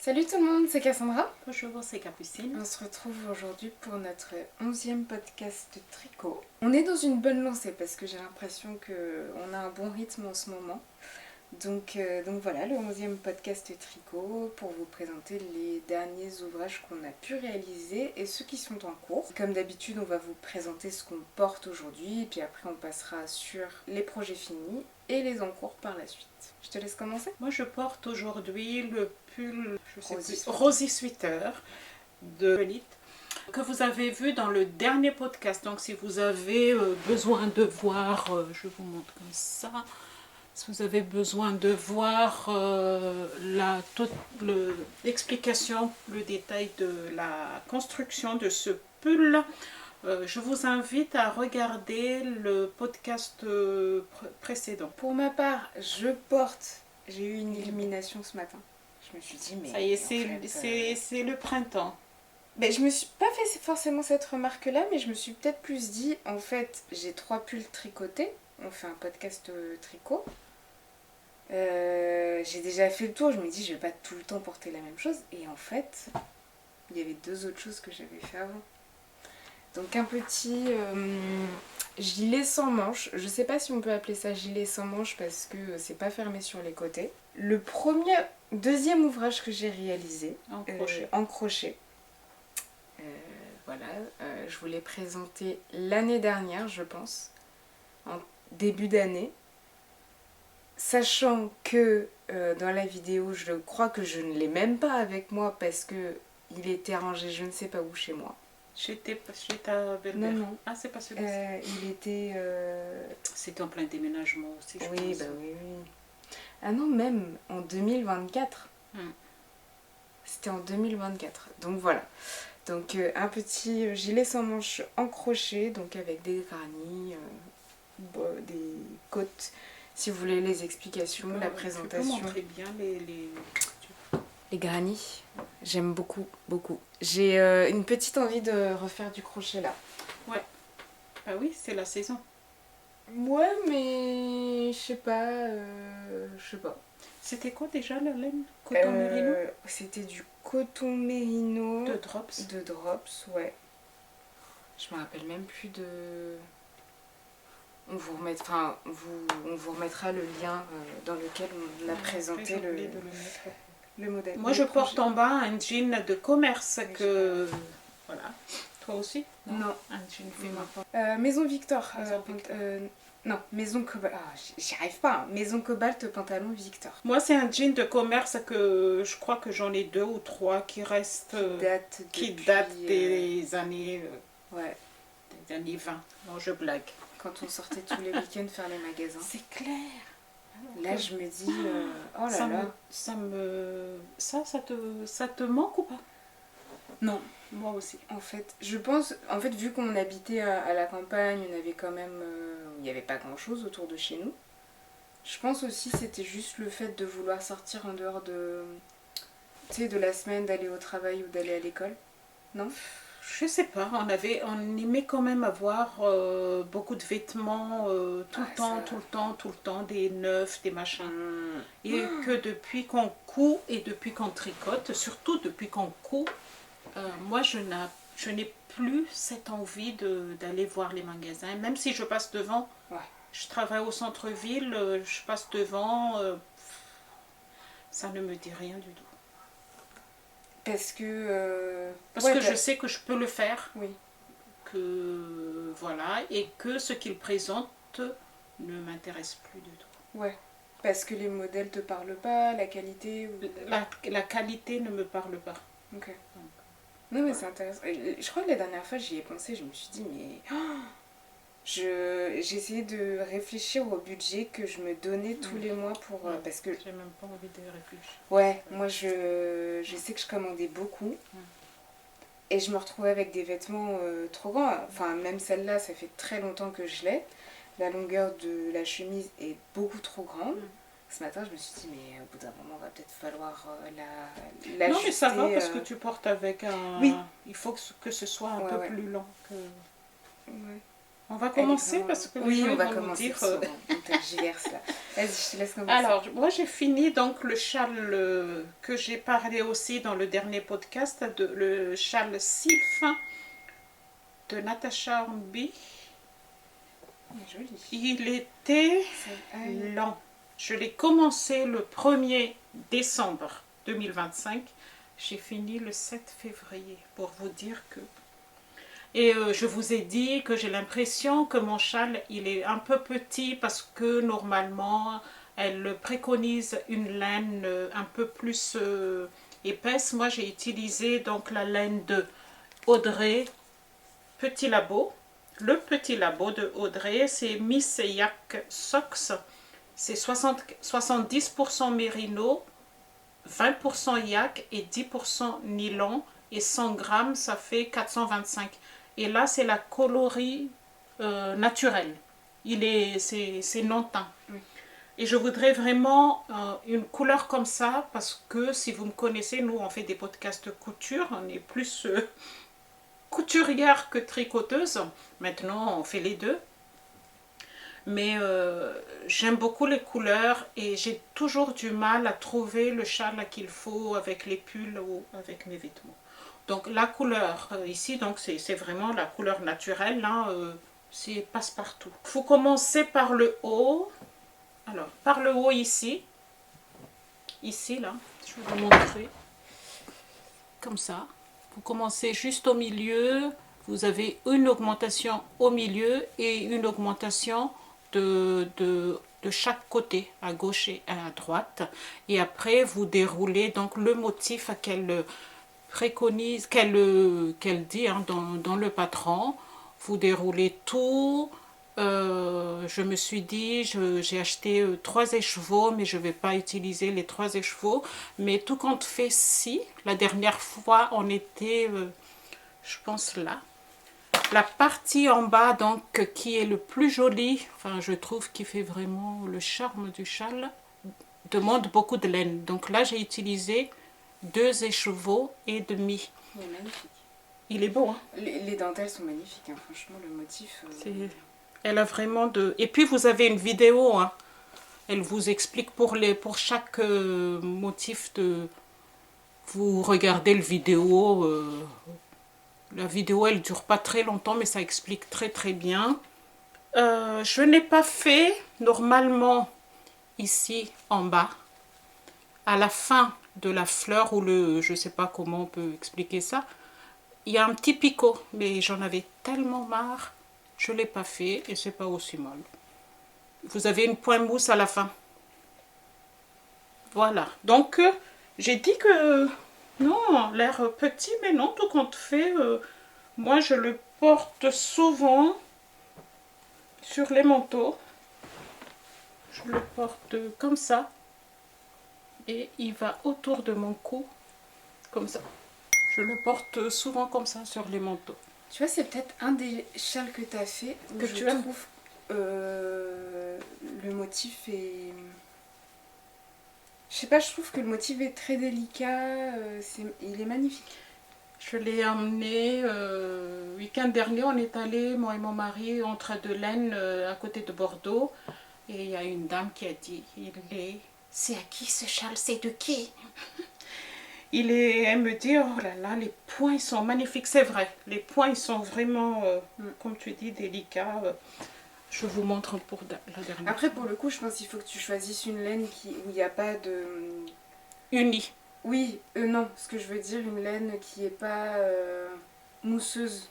Salut tout le monde, c'est Cassandra. Bonjour, c'est Capucine. On se retrouve aujourd'hui pour notre 11e podcast de tricot. On est dans une bonne lancée parce que j'ai l'impression qu'on a un bon rythme en ce moment. Donc voilà, le 11e podcast de tricot pour vous présenter les derniers ouvrages qu'on a pu réaliser et ceux qui sont en cours. Comme d'habitude, on va vous présenter ce qu'on porte aujourd'hui et puis après on passera sur les projets finis et les en cours par la suite. Je te laisse commencer. Moi, je porte aujourd'hui le pull Rosy Rosy Sweater de Elite que vous avez vu dans le dernier podcast. Donc, si vous avez besoin de voir, je vous montre comme ça. Si vous avez besoin de voir l'explication, le détail de la construction de ce pull, je vous invite à regarder le podcast précédent. Pour ma part, j'ai eu une illumination ce matin. Je me suis dit, mais. Ça y est, c'est le printemps. Ben, je me suis pas fait forcément cette remarque-là, mais je me suis peut-être plus dit, en fait, j'ai 3 pulls tricotés. On fait un podcast tricot. J'ai déjà fait le tour, je me dis, je vais pas tout le temps porter la même chose. Et en fait, il y avait 2 autres choses que j'avais fait avant. Donc un petit gilet sans manches. Je sais pas si on peut appeler ça gilet sans manches parce que c'est pas fermé sur les côtés. Le deuxième ouvrage que j'ai réalisé en crochet. Voilà, je vous l'ai présenté l'année dernière, je pense, en début d'année. Sachant que dans la vidéo, je crois que je ne l'ai même pas avec moi parce que il était rangé je ne sais pas où chez moi. Chez ta belle-mère. Non. Ah, c'est pas celui-là. Il était... C'était en plein déménagement aussi, je oui, pense. bah oui. Ah non, même en 2024. C'était en 2024. Donc voilà. Donc un petit gilet sans manches en crochet, donc avec des granits, des côtes. Si vous voulez les explications, la présentation. Tu peux montrer bien les granits. J'aime beaucoup, beaucoup. J'ai une petite envie de refaire du crochet là. Ouais. Ah oui, c'est la saison. Ouais, mais je sais pas. C'était quoi déjà la laine? Coton mérino? C'était du coton mérino. De drops. De drops, ouais. Je me rappelle même plus de... On vous remettra le lien dans lequel on a présenté le modèle. Moi, je porte en bas un jean de commerce que... Voilà. Toi aussi? Non. Un jean féminin. Maison Victor. Non, Maison Cobalt. Ah, j'y arrive pas. Hein. Maison Cobalt, pantalon Victor. Moi, c'est un jean de commerce que je crois que j'en ai 2 ou 3 qui restent... Qui datent des années... ouais. Des années 20. Non, je blague. Quand on sortait tous les week-ends faire les magasins. C'est clair. Là, je me dis... oh là là. Ça te manque ou pas? Non. Moi aussi. En fait, je pense... En fait, vu qu'on habitait à la campagne, on avait quand même... il n'y avait pas grand-chose autour de chez nous. Je pense aussi c'était juste le fait de vouloir sortir en dehors de... Tu sais, de la semaine, d'aller au travail ou d'aller à l'école. Non? Je sais pas, on aimait quand même avoir beaucoup de vêtements tout le temps, des neufs, des machins. Et que depuis qu'on coud et depuis qu'on tricote, surtout depuis qu'on coud, moi je n'ai plus cette envie d'aller voir les magasins. Même si je passe devant, je travaille au centre-ville, je passe devant, ça ne me dit rien du tout. Parce que je sais que je peux le faire. Oui. Que voilà, et que ce qu'il présente ne m'intéresse plus du tout. Ouais. Parce que les modèles te parlent pas, la qualité ou... la qualité ne me parle pas. Ok. Donc, non mais c'est intéressant. Je crois que la dernière fois j'y ai pensé, je me suis dit mais... j'ai essayé de réfléchir au budget que je me donnais tous les mois pour... parce que... J'ai même pas envie de réfléchir. Ouais, moi je sais que je commandais beaucoup. Et je me retrouvais avec des vêtements trop grands. Enfin, même celle-là, ça fait très longtemps que je l'ai. La longueur de la chemise est beaucoup trop grande. Ce matin, je me suis dit, mais au bout d'un moment, il va peut-être falloir la non, mais ça va parce que tu portes avec un... Oui. Il faut que ce soit un peu plus long que... Ouais. On va commencer parce que oui, on va vont commencer. Dire, on tergiverse là. Vas-y, je te laisse commencer. Alors, moi j'ai fini donc le châle que j'ai parlé aussi dans le dernier podcast, le châle sylphin de Natasha Hornby. Joli. Il était lent. Je l'ai commencé le 1er décembre 2025. J'ai fini le 7 février pour vous dire que... Et je vous ai dit que j'ai l'impression que mon châle, il est un peu petit parce que normalement, elle préconise une laine un peu plus épaisse. Moi, j'ai utilisé donc la laine de Audrey Petit Labo. Le Petit Labo de Audrey, c'est Miss Yak Socks. C'est 70% mérino, 20% yak et 10% nylon. Et 100 grammes, ça fait 425. Et là, c'est la coloris naturelle. C'est non teint. Oui. Et je voudrais vraiment une couleur comme ça parce que si vous me connaissez, nous, on fait des podcasts couture. On est plus couturière que tricoteuse. Maintenant, on fait les deux. Mais j'aime beaucoup les couleurs et j'ai toujours du mal à trouver le châle qu'il faut avec les pulls ou avec mes vêtements. Donc la couleur ici, donc c'est vraiment la couleur naturelle, hein, c'est passe-partout. Il faut commencer par le haut. Alors, par le haut ici, là, je vais vous montrer. Comme ça. Vous commencez juste au milieu, vous avez une augmentation au milieu et une augmentation de chaque côté, à gauche et à droite. Et après, vous déroulez donc le motif qu'elle préconise, qu'elle dit hein, dans le patron. Vous déroulez tout. Je me suis dit, j'ai acheté 3 écheveaux, mais je ne vais pas utiliser les 3 écheveaux. Mais tout compte fait, si. La dernière fois, on était, je pense là. La partie en bas, donc, qui est le plus jolie, enfin, je trouve qui fait vraiment le charme du châle, demande beaucoup de laine. Donc là, j'ai utilisé 2 écheveaux et demi. Il est magnifique. Il est beau, hein? Les dentelles sont magnifiques, hein. Franchement, le motif... Elle a vraiment de... Et puis, vous avez une vidéo, hein. Elle vous explique pour chaque motif de... Vous regardez le vidéo. La vidéo, elle dure pas très longtemps, mais ça explique très très bien. Je n'ai pas fait, normalement, ici, en bas, à la fin de la fleur, ou le... Je sais pas comment on peut expliquer ça. Il y a un petit picot, mais j'en avais tellement marre. Je ne l'ai pas fait et c'est pas aussi mal. Vous avez une pointe mousse à la fin. Voilà. Donc, j'ai dit que non, l'air petit, mais non, tout compte fait. Moi, je le porte souvent sur les manteaux. Je le porte comme ça. Et il va autour de mon cou, comme ça. Je le porte souvent comme ça sur les manteaux. Tu vois, c'est peut-être un des châles que tu as fait où que je trouve le motif est... Je sais pas, je trouve que le motif est très délicat, il est magnifique. Je l'ai emmené week-end dernier, on est allé, moi et mon mari, entre deux laines à côté de Bordeaux. Et il y a une dame qui a dit, c'est à qui ce châle, c'est de qui? Elle me dit, oh là là, les points ils sont magnifiques, c'est vrai. Les points ils sont vraiment, comme tu dis, délicats. Je vous montre pour la dernière. Après, pour le coup, je pense qu'il faut que tu choisisses une laine où il n'y a pas de... Unie. Oui, non, ce que je veux dire, une laine qui n'est pas mousseuse.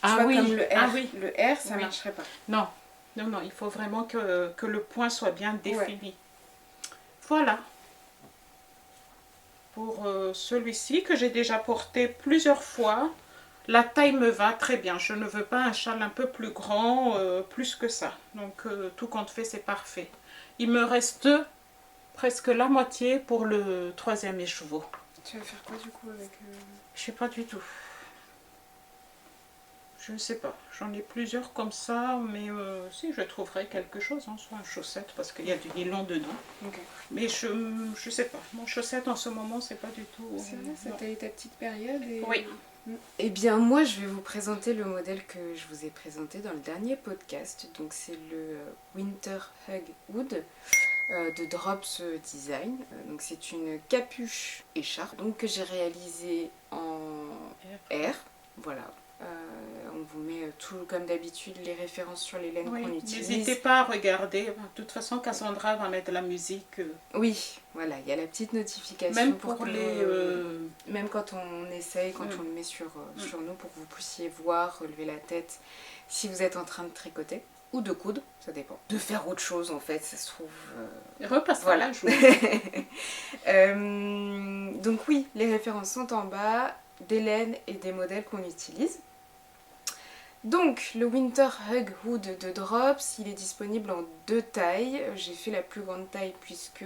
Ah tu vois, oui, comme le R. Ah oui. Le R, ça ne marcherait pas. Non, non, non, il faut vraiment que le point soit bien défini. Ouais. Voilà. Pour celui-ci que j'ai déjà porté plusieurs fois, la taille me va très bien. Je ne veux pas un châle un peu plus grand, plus que ça. Donc tout compte fait, c'est parfait. Il me reste presque la moitié pour le 3e écheveau. Tu vas faire quoi du coup avec... Je sais pas du tout. Je ne sais pas, j'en ai plusieurs comme ça, mais si je trouverai quelque chose, hein, soit une chaussette, parce qu'il y a du nylon dedans. Okay. Mais je sais pas, mon chaussette en ce moment, c'est pas du tout... C'est vrai, c'était ta petite période et... Oui. Eh bien, moi, je vais vous présenter le modèle que je vous ai présenté dans le dernier podcast. Donc, c'est le Winter Hug Hood de Drops Design. Donc, c'est une capuche écharpe donc, que j'ai réalisée en R. Voilà. On vous met tout comme d'habitude les références sur les laines qu'on utilise. N'hésitez pas à regarder. De toute façon, Cassandra va mettre de la musique. Oui, voilà, il y a la petite notification. Même pour les... Même quand on essaye, quand on le met sur nous, pour que vous puissiez voir, relever la tête si vous êtes en train de tricoter. Ou de coudre, ça dépend. De faire autre chose en fait, ça se trouve... Repasse voilà. la joue. Donc oui, les références sont en bas, des laines et des modèles qu'on utilise. Donc, le Winter Hug Hood de Drops, il est disponible en 2 tailles. J'ai fait la plus grande taille puisque,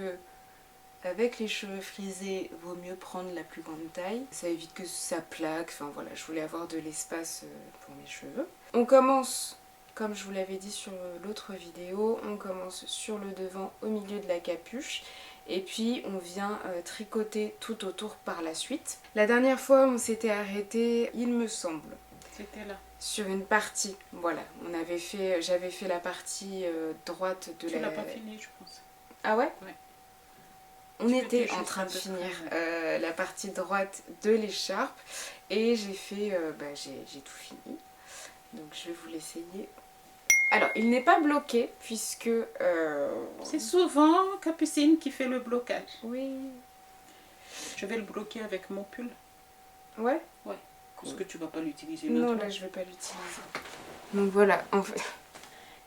avec les cheveux frisés, vaut mieux prendre la plus grande taille. Ça évite que ça plaque. Enfin voilà, je voulais avoir de l'espace pour mes cheveux. On commence, comme je vous l'avais dit sur l'autre vidéo, on commence sur le devant au milieu de la capuche. Et puis on vient tricoter tout autour par la suite. La dernière fois, on s'était arrêté, il me semble. C'était là. Sur une partie, voilà, j'avais fait la partie droite de Tu l'as pas fini, je pense. Ah ouais? Ouais. On était en train de finir la partie droite de l'écharpe et j'ai fait, j'ai tout fini. Donc je vais vous l'essayer. Alors, il n'est pas bloqué puisque... C'est souvent Capucine qui fait le blocage. Oui. Je vais le bloquer avec mon pull. Ouais? Ouais. Parce que tu vas pas l'utiliser. Non, là je vais pas l'utiliser. Donc voilà, en fait,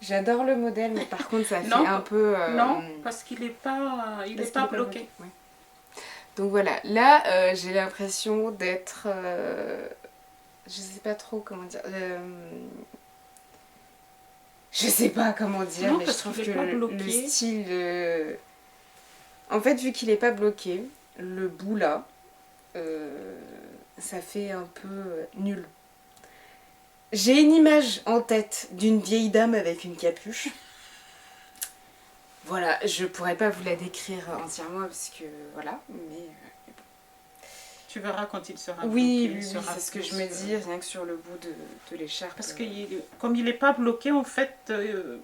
j'adore le modèle, mais par contre ça fait un peu... Non, parce qu'il n'est pas, bloqué. Ouais. Donc voilà, là j'ai l'impression d'être... je sais pas trop comment dire... je sais pas comment dire, mais je trouve que le style... En fait, vu qu'il est pas bloqué, le bout là... ça fait un peu nul. J'ai une image en tête d'une vieille dame avec une capuche. Voilà, je pourrais pas vous la décrire entièrement parce que voilà, mais bon. Tu verras quand il sera bloqué. Oui, c'est ce que je me dis, rien que sur le bout de l'écharpe. Parce que comme il n'est pas bloqué, en fait,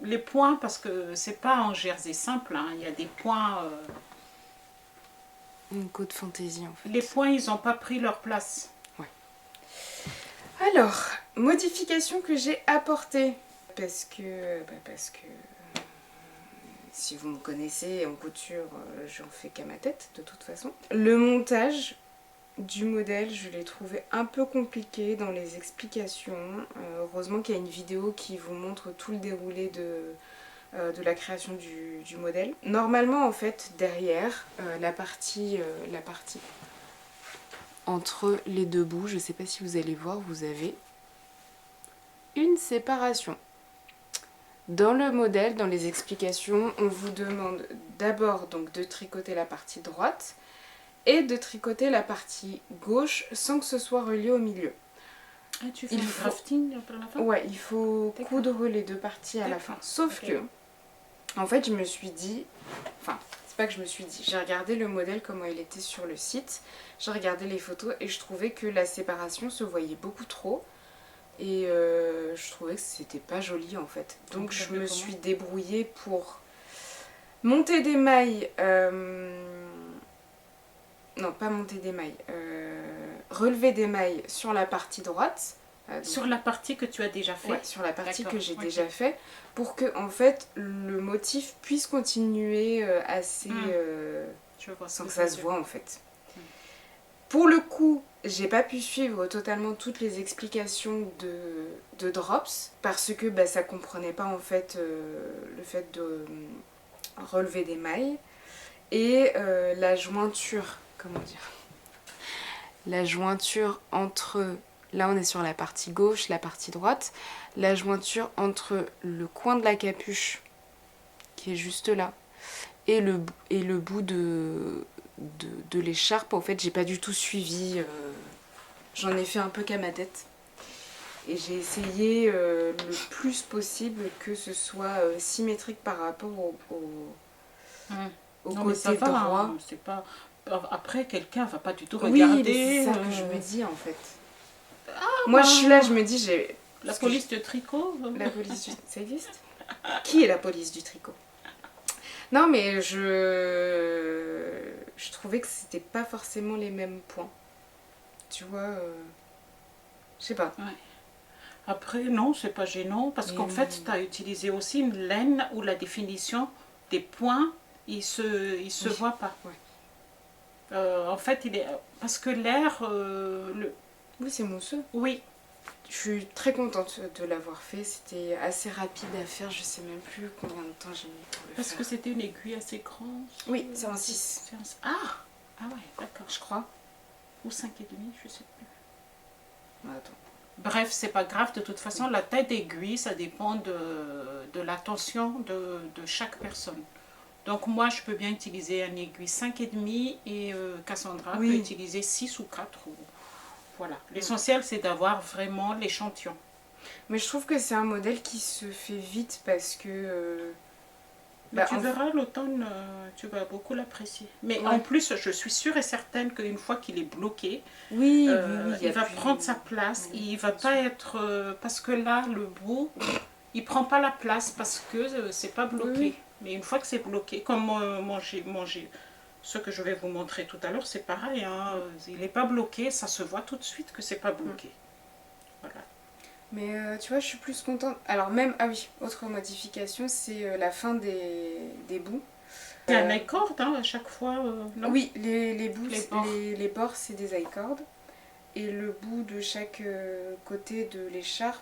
les points, parce que c'est pas en jersey simple, hein, il y a des points... Une côte fantaisie en fait. Les points, ils n'ont pas pris leur place. Ouais. Alors, modification que j'ai apportée. Parce que si vous me connaissez en couture, j'en fais qu'à ma tête de toute façon. Le montage du modèle, je l'ai trouvé un peu compliqué dans les explications. Heureusement qu'il y a une vidéo qui vous montre tout le déroulé de la création du modèle. Normalement en fait derrière la partie entre les deux bouts, je sais pas si vous allez voir, vous avez une séparation. Dans le modèle, dans les explications, on vous demande d'abord donc de tricoter la partie droite et de tricoter la partie gauche sans que ce soit relié au milieu. Ah, tu fais le crafting à la fin? Ouais, il faut coudre les deux parties à la fin. Sauf que en fait, je me suis dit, enfin, c'est pas que je me suis dit, j'ai regardé le modèle, comment il était sur le site, j'ai regardé les photos et je trouvais que la séparation se voyait beaucoup trop et je trouvais que c'était pas joli en fait. Donc je me suis débrouillée pour monter des mailles, non pas monter des mailles, relever des mailles sur la partie droite. Sur la partie que tu as déjà fait. Ouais, sur la partie que j'ai déjà fait, pour que en fait le motif puisse continuer assez sans que ça se voit en fait. Pour le coup, j'ai pas pu suivre totalement toutes les explications de Drops parce que ça comprenait pas en fait le fait de relever des mailles et la jointure, comment dire, la jointure entre... Là, on est sur la partie gauche, la partie droite. La jointure entre le coin de la capuche, qui est juste là, et le bout de l'écharpe. En fait, j'ai pas du tout suivi. J'en ai fait un peu qu'à ma tête. Et j'ai essayé le plus possible que ce soit symétrique par rapport au Non, mais ça côté va, droit. hein, c'est pas... Après, quelqu'un va pas du tout Oui, regarder. mais c'est ça que je me dis en fait. Ah, Moi, bah, je suis là, je me dis, la police de tricot. La police du... Ça existe? Qui est la police du tricot? Non, mais je trouvais que c'était pas forcément les mêmes points. Tu vois, je sais pas. Ouais. Après, non, c'est pas gênant parce qu'en fait, tu as utilisé aussi une laine où la définition des points, il se voit pas. Ouais. En fait, parce que l'air... Oui, c'est mousseux. Oui. Je suis très contente de l'avoir fait. C'était assez rapide à faire. Je sais même plus combien de temps j'ai mis pour le Parce faire. que c'était une aiguille assez grande. Oui, c'est un 6. Ah ouais, d'accord. Je crois. Ou 5,5, je sais plus. Attends. Bref, c'est pas grave. De toute façon, la taille d'aiguille, ça dépend de la tension de chaque personne. Donc moi, je peux bien utiliser une aiguille 5,5 et Cassandra peut utiliser 6 ou 4. Voilà. L'essentiel, c'est d'avoir vraiment l'échantillon. Mais je trouve que c'est un modèle qui se fait vite parce que... Mais tu verras, l'automne, tu vas beaucoup l'apprécier. Mais en plus, je suis sûre et certaine qu'une fois qu'il est bloqué, il va prendre sa place. Il ne va pas être... parce que là, le bout, il ne prend pas la place parce que c'est pas bloqué. Mais une fois que c'est bloqué, comme manger ce que je vais vous montrer tout à l'heure, c'est pareil. Hein, il n'est pas bloqué, ça se voit tout de suite que c'est pas bloqué. Voilà. Mais tu vois, je suis plus contente. Alors même, ah oui, autre modification, c'est la fin des bouts. C'est un I-cord hein, à chaque fois, non? Oui, les bouts, les bords, c'est des I-cords. Et le bout de chaque côté de l'écharpe,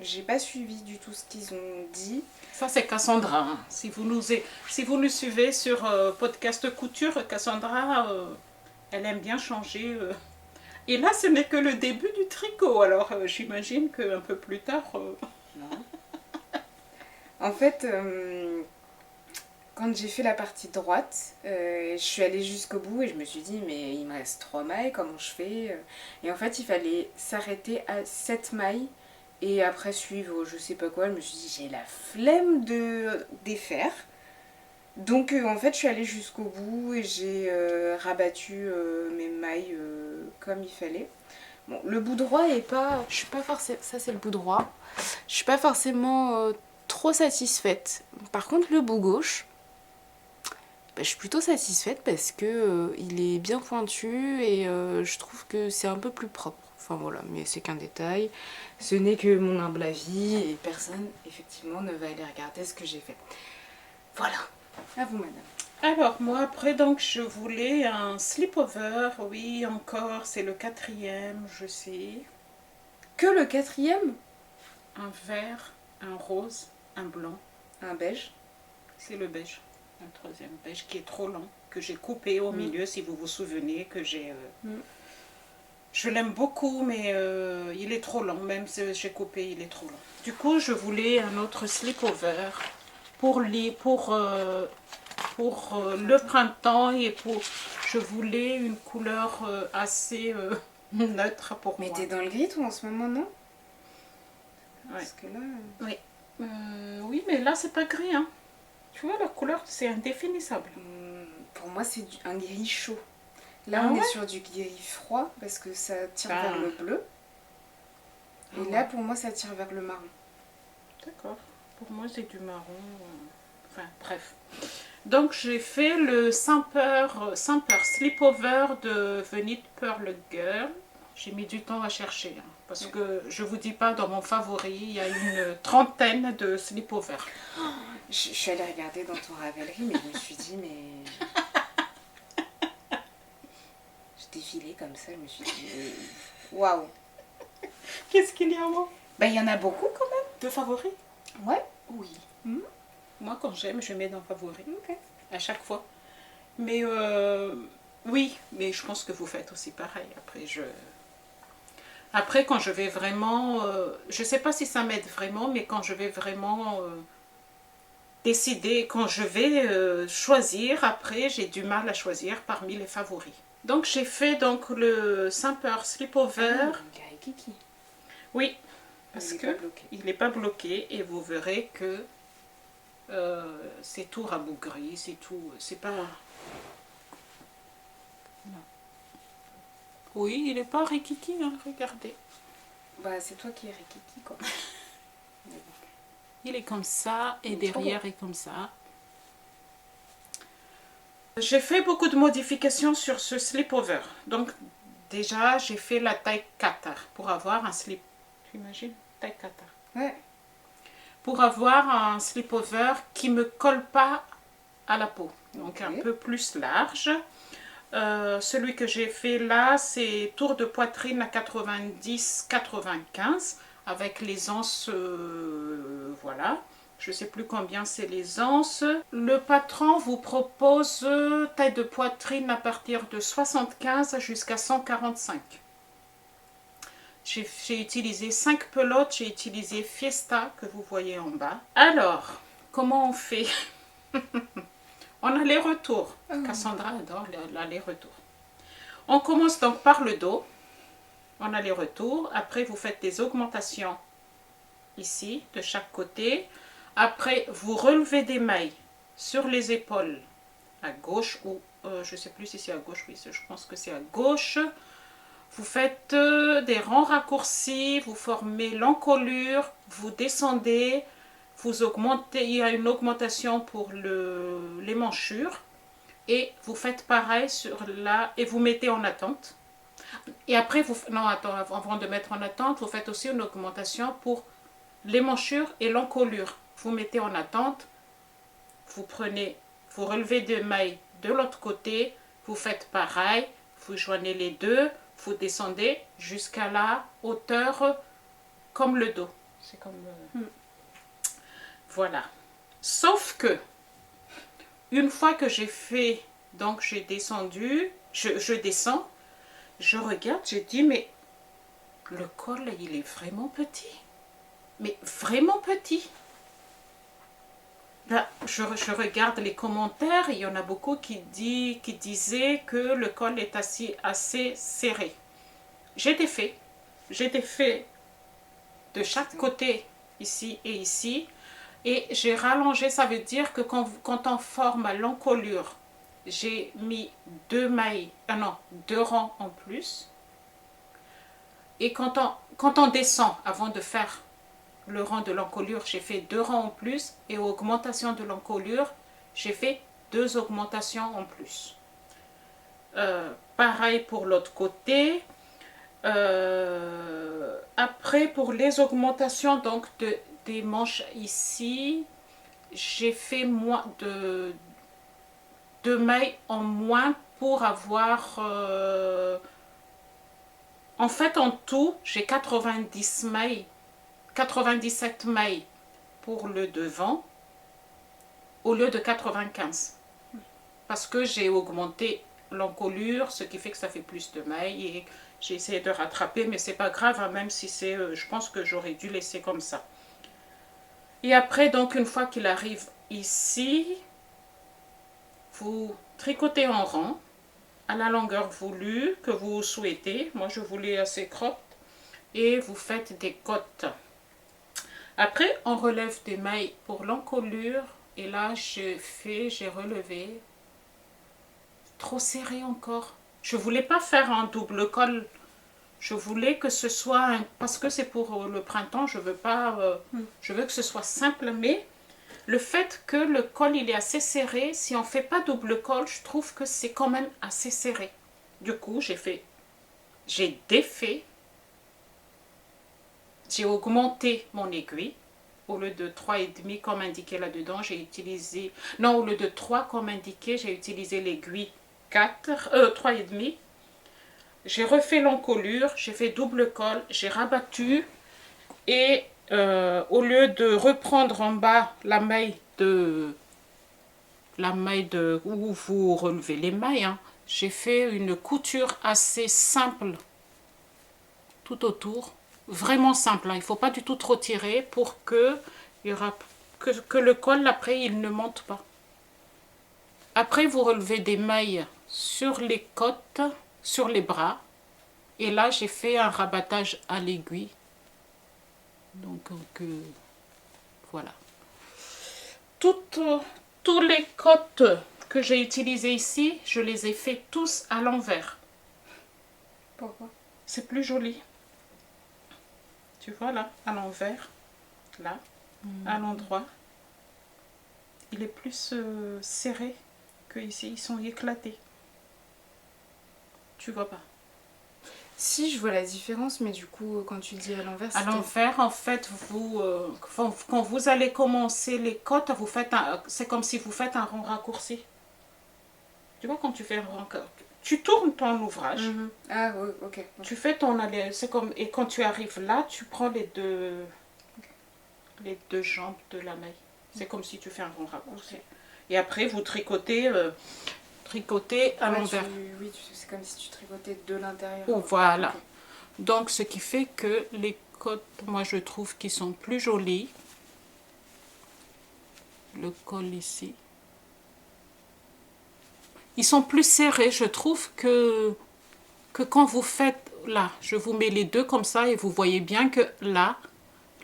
j'ai pas suivi du tout ce qu'ils ont dit. Ça, c'est Cassandra. Hein. Si vous nous suivez sur podcast couture, Cassandra, elle aime bien changer. Et là, ce n'est que le début du tricot. Alors, j'imagine qu'un peu plus tard... Non. En fait, quand j'ai fait la partie droite, je suis allée jusqu'au bout et je me suis dit, mais il me reste 3 mailles, comment je fais? Et en fait, il fallait s'arrêter à 7 mailles et après suivre je sais pas quoi. Je me suis dit, j'ai la flemme de défaire. Donc en fait, je suis allée jusqu'au bout et j'ai rabattu mes mailles comme il fallait. Bon, le bout droit est pas... Je suis pas forcément... Ça, c'est le bout droit. Je suis pas forcément trop satisfaite. Par contre, le bout gauche, je suis plutôt satisfaite parce que il est bien pointu et je trouve que c'est un peu plus propre. Enfin voilà, mais c'est qu'un détail. Ce n'est que mon humble avis et personne, effectivement, ne va aller regarder ce que j'ai fait. Voilà. À vous, madame. Alors, moi, après, donc, je voulais un slip-over. Oui, encore, c'est le 4e, je sais. Que le 4e? Un vert, un rose, un blanc. Un beige. C'est le beige. Un 3e beige qui est trop long, que j'ai coupé au milieu, si vous vous souvenez, que j'ai... Je l'aime beaucoup, mais il est trop long. Même si j'ai coupé, il est trop long. Du coup, je voulais un autre slip-over pour le printemps et je voulais une couleur assez neutre pour moi. Mais t'es dans le gris, toi, en ce moment, non? Ouais. Parce que là... Oui. Oui, mais là, c'est pas gris, hein. Tu vois, la couleur, c'est indéfinissable. Pour moi, c'est un gris chaud. Là, on est sur du gris froid parce que ça tire vers le bleu. Et là, pour moi, ça tire vers le marron. D'accord. Pour moi, c'est du marron. Enfin, bref. Donc, j'ai fait le Simper Slipover de Venit Pearl Girl. J'ai mis du temps à chercher. Hein, parce que je vous dis pas, dans mon favori, il y a une 30aine de slipover. Je suis allée regarder dans ton Ravelry, mais je me suis dit, mais... Je défilais comme ça, je me suis dit, waouh. Qu'est-ce qu'il y a, moi? Bah, il y en a beaucoup quand même. De favoris? Ouais. Oui. Moi, quand j'aime, je mets dans favoris. Ok. À chaque fois. Mais oui, mais je pense que vous faites aussi pareil. Après, quand je vais vraiment... je sais pas si ça m'aide vraiment, mais quand je vais vraiment décider, quand je vais choisir, après, j'ai du mal à choisir parmi les favoris. Donc, j'ai fait donc le Simper Slipover. Kiki. Oui, parce que il n'est pas bloqué et vous verrez que c'est tout rabougri, c'est tout, c'est pas... Non. Oui, il n'est pas rikiki, hein, regardez. Bah c'est toi qui es rikiki quoi. Il est comme ça et derrière est comme ça. J'ai fait beaucoup de modifications sur ce slip-over. Donc déjà, j'ai fait la taille 4 pour avoir un slip. Tu imagines? Taille 4. Ouais. Pour avoir un slip-over qui ne me colle pas à la peau. Donc un peu plus large. Celui que j'ai fait là, c'est tour de poitrine à 90-95 avec les anses, voilà. Je ne sais plus combien c'est les anses. Le patron vous propose taille de poitrine à partir de 75 jusqu'à 145. J'ai utilisé 5 pelotes, j'ai utilisé Fiesta que vous voyez en bas. Alors, comment on fait? En aller-retour. Cassandra adore l'aller-retour. On commence donc par le dos, en aller-retour. Après, vous faites des augmentations ici, de chaque côté. Après, vous relevez des mailles sur les épaules à gauche ou je ne sais plus si c'est à gauche, oui, je pense que c'est à gauche. Vous faites des rangs raccourcis, vous formez l'encolure, vous descendez, vous augmentez, il y a une augmentation pour les manchures. Et vous faites pareil sur là et vous mettez en attente. Et après, non, attends, avant de mettre en attente, vous faites aussi une augmentation pour les manchures et l'encolure. Vous mettez en attente, vous relevez deux mailles de l'autre côté, vous faites pareil, vous joignez les deux, vous descendez jusqu'à la hauteur comme le dos. C'est comme... Voilà. Sauf que, une fois que j'ai fait, donc j'ai descendu, je descends, je regarde, je dis, mais le col, il est vraiment petit. Mais vraiment petit. Là, je regarde les commentaires, il y en a beaucoup qui disaient que le col est assez serré. J'ai des faits de chaque côté, ici et ici, et j'ai rallongé, ça veut dire que quand on forme l'encolure, j'ai mis deux rangs en plus. Et quand on descend, avant de faire le rang de l'encolure, j'ai fait 2 rangs en plus. Et augmentation de l'encolure, j'ai fait 2 augmentations en plus. Pareil pour l'autre côté. Après, pour les augmentations donc des manches ici, j'ai fait moins de mailles en moins pour avoir... en fait, en tout, j'ai 97 mailles pour le devant au lieu de 95. Parce que j'ai augmenté l'encolure, ce qui fait que ça fait plus de mailles et j'ai essayé de rattraper, mais c'est pas grave, hein, même si c'est, je pense que j'aurais dû laisser comme ça. Et après, donc, une fois qu'il arrive ici, vous tricotez en rang à la longueur voulue que vous souhaitez. Moi, je voulais assez cropped. Et vous faites des côtes. Après, on relève des mailles pour l'encolure. Et là, j'ai relevé. Trop serré encore. Je voulais pas faire un double col. Je voulais que ce soit... parce que c'est pour le printemps, je veux pas... je veux que ce soit simple, mais... Le fait que le col il est assez serré, si on ne fait pas double col, je trouve que c'est quand même assez serré. Du coup, j'ai défait, j'ai augmenté mon aiguille. Au lieu de 3,5 comme indiqué là-dedans, j'ai utilisé... Non, au lieu de 3 comme indiqué, j'ai utilisé l'aiguille 3,5. J'ai refait l'encolure, j'ai fait double col, j'ai rabattu et... au lieu de reprendre en bas la maille où vous relevez les mailles, hein, j'ai fait une couture assez simple tout autour, vraiment simple, hein. Il ne faut pas du tout trop tirer pour que le col après il ne monte pas. Après vous relevez des mailles sur les côtes, sur les bras, et là j'ai fait un rabattage à l'aiguille Donc, voilà. Tous les cottes que j'ai utilisées ici, je les ai fait tous à l'envers. Pourquoi? C'est plus joli. Tu vois là, à l'envers, là, à l'endroit. Il est plus serré que ici. Ils sont éclatés. Tu vois pas? Si, je vois la différence, mais du coup, quand tu dis à l'envers, À l'envers, en fait, quand vous allez commencer les cottes, c'est comme si vous faites un rond raccourci. Tu vois, quand tu fais un rond raccourci, tu tournes ton ouvrage. Ah oui, ok. Tu fais ton aller, c'est comme, et quand tu arrives là, tu prends les deux jambes de la maille. C'est comme si tu fais un rond raccourci. Et après, vous tricotez à l'envers. Oui, c'est comme si tu tricotais de l'intérieur. Oh, voilà. Okay. Donc, ce qui fait que les cottes, moi, je trouve qu'ils sont plus jolis. Le col ici. Ils sont plus serrés. Je trouve que quand vous faites, là, je vous mets les deux comme ça et vous voyez bien que là,